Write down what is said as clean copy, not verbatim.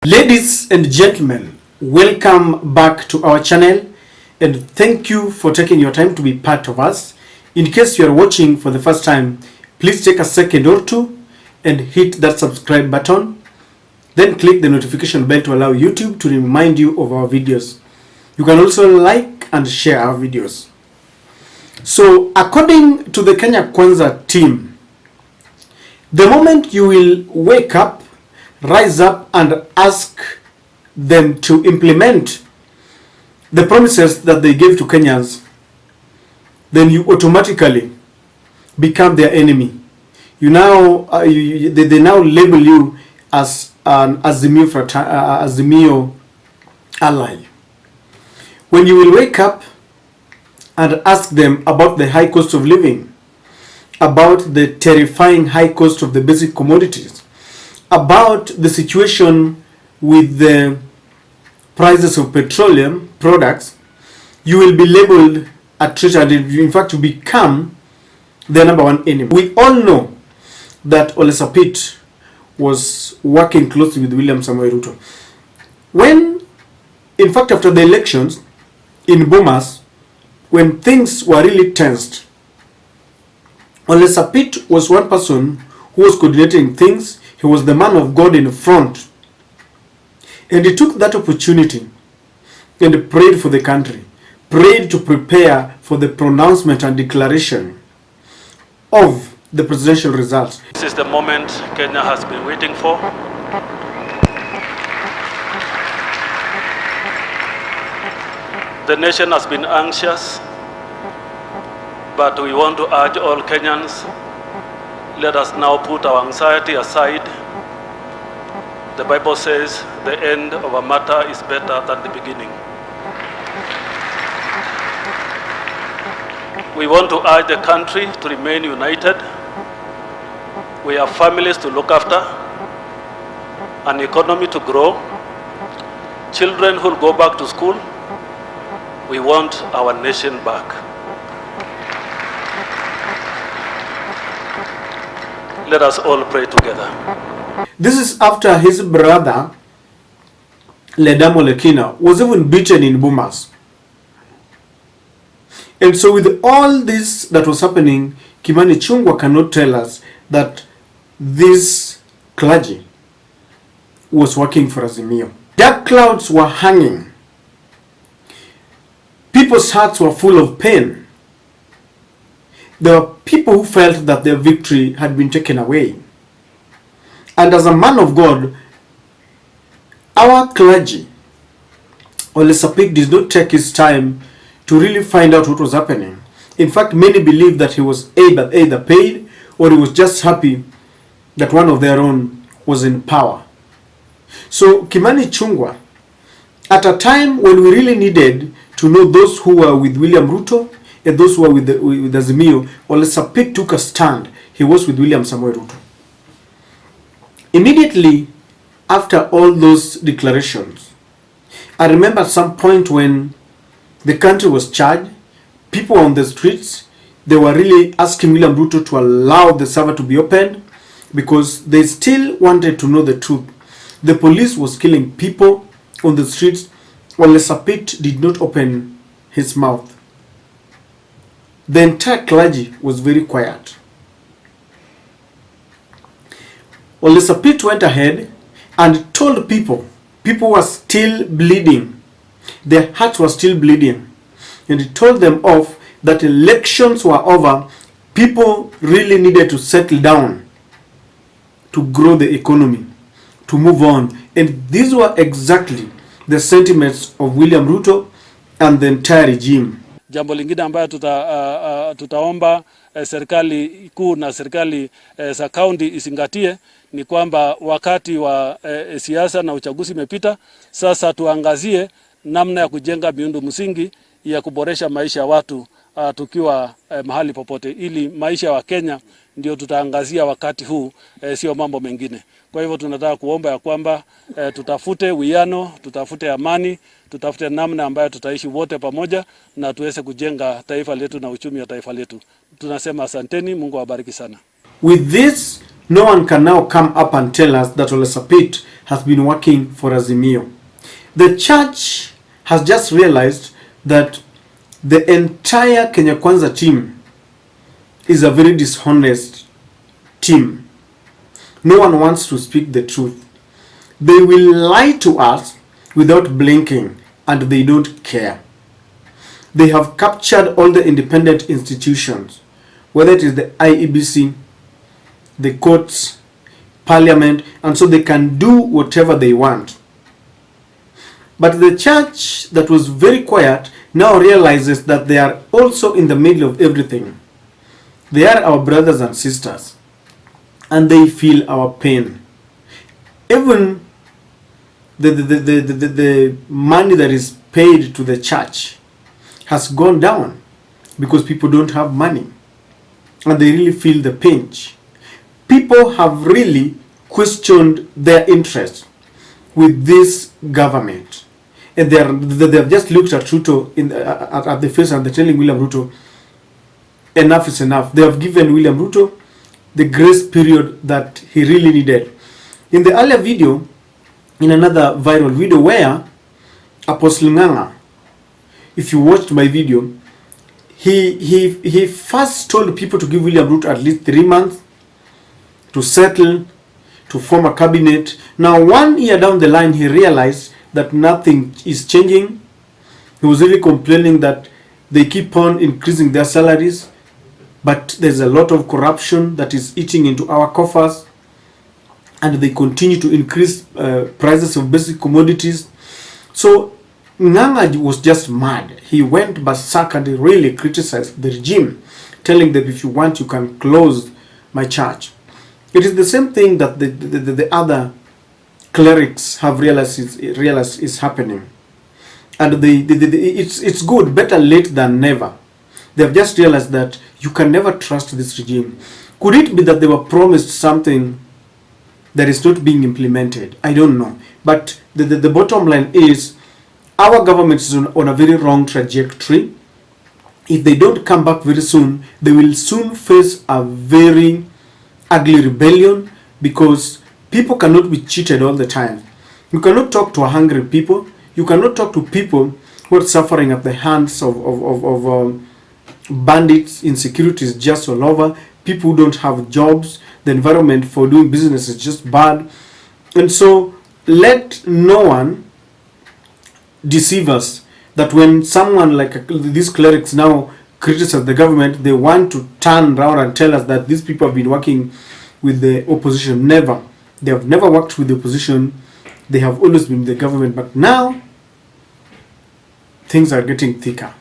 Ladies and gentlemen, welcome back to our channel and thank you for taking your time to be part of us. In case you are watching for the first time, please take a second or two and hit that subscribe button. Then click the notification bell to allow YouTube to remind you of our videos. You can also like and share our videos. So according to the Kenya Kwanza team, the moment you will wake up, rise up and ask them to implement the promises that they gave to Kenyans, then you automatically become their enemy. You now they now label you as an Azimio ally. When you will wake up and ask them about the high cost of living, about the terrifying high cost of the basic commodities, about the situation with the prices of petroleum products, you will be labeled a traitor and in fact you become the number one enemy. We all know that Olesapit was working closely with William Samoei Ruto. When, in fact, after the elections in Bomas, when things were really tensed, Olesapit was one person who was coordinating things. He was the man of God in front. And he took that opportunity and prayed for the country, prayed to prepare for the pronouncement and declaration of the presidential results. This is the moment Kenya has been waiting for. The nation has been anxious, but we want to urge all Kenyans, let us now put our anxiety aside. The Bible says the end of a matter is better than the beginning. We want to urge the country to remain united. We have families to look after, an economy to grow, children who will go back to school. We want our nation back. Let us all pray together. This is after his brother, Ledamo Lekina, was even beaten in Bomas. And so with all this that was happening, Kimani Ichungwa cannot tell us that this clergy was working for Azimio. Dark clouds were hanging. People's hearts were full of pain. There were people who felt that their victory had been taken away. And as a man of God, our clergy, Olesapit, did not take his time to really find out what was happening. In fact, many believed that he was either paid or he was just happy that one of their own was in power. So Kimani Ichungwa, at a time when we really needed to know those who were with William Ruto and those who were with Azimio, Olesapit took a stand. He was with William Samoei Ruto. Immediately after all those declarations, I remember at some point when the country was charged, people on the streets, they were really asking William Ruto to allow the server to be opened because they still wanted to know the truth. The police was killing people on the streets. Olesapit did not open his mouth. The entire clergy was very quiet. Olesapit went ahead and told people were still bleeding. Their hearts were still bleeding. And he told them off that elections were over. People really needed to settle down to grow the economy, to move on. And these were exactly the sentiments of William Ruto and the entire regime. Jambo lingine ambayo tutaomba serikali kuu na serikali za kaunti isingatie ni kwamba wakati wa siasa na uchaguzi imepita, sasa tuangazie namna ya kujenga miundo msingi ya kuboresha maisha ya watu tukiwa mahali popote, ili maisha wa Kenya ndio tutaangazia wakati huu, sio mambo mengine. Kwa hivyo tunataka kuomba ya kwamba tutafute uwiano, tutafute amani, tutafute namna ambayo tutaishi wote pamoja na tuweze kujenga taifa letu na uchumi wa taifa letu. Tunasema asanteni, Mungu awabariki sana. With this No one can now come up and tell us that Olesapit has been working for Azimio. The church has just realized that the entire Kenya Kwanza team is a very dishonest team. No one wants to speak the truth. They will lie to us without blinking, and they don't care. They have captured all the independent institutions, whether it is the IEBC, the courts, parliament, and so they can do whatever they want. But the church that was very quiet now realizes that they are also in the middle of everything. They are our brothers and sisters, and they feel our pain. Even the money that is paid to the church has gone down because people don't have money, and they really feel the pinch. People have really questioned their interest with this government, and they have just looked at Ruto at the face, and they're telling William Ruto, enough is enough. They have given William Ruto the grace period that he really needed. In the earlier video, in another viral video where Apostle Nganga, if you watched my video, he first told people to give William Ruto at least 3 months to settle, to form a cabinet. Now 1 year down the line, he realized that nothing is changing. He was really complaining that they keep on increasing their salaries, but there's a lot of corruption that is eating into our coffers, and they continue to increase prices of basic commodities. So Nganga was just mad. He went berserk and he really criticized the regime, telling them, if you want, you can close my church. It is the same thing that the other clerics have realized is happening. And it's good, better late than never. They have just realized that you can never trust this regime. Could it be that they were promised something that is not being implemented? I don't know. But the bottom line is, our government is on a very wrong trajectory. If they don't come back very soon, they will soon face a very ugly rebellion, because people cannot be cheated all the time. You cannot talk to hungry people. You cannot talk to people who are suffering at the hands of bandits. Insecurity is just all over. People who don't have jobs. The environment for doing business is just bad. And so let no one deceive us that when someone like these clerics now criticize the government, they want to turn around and tell us that these people have been working with the opposition. Never. They have never worked with the opposition. They have always been the government. But now things are getting thicker.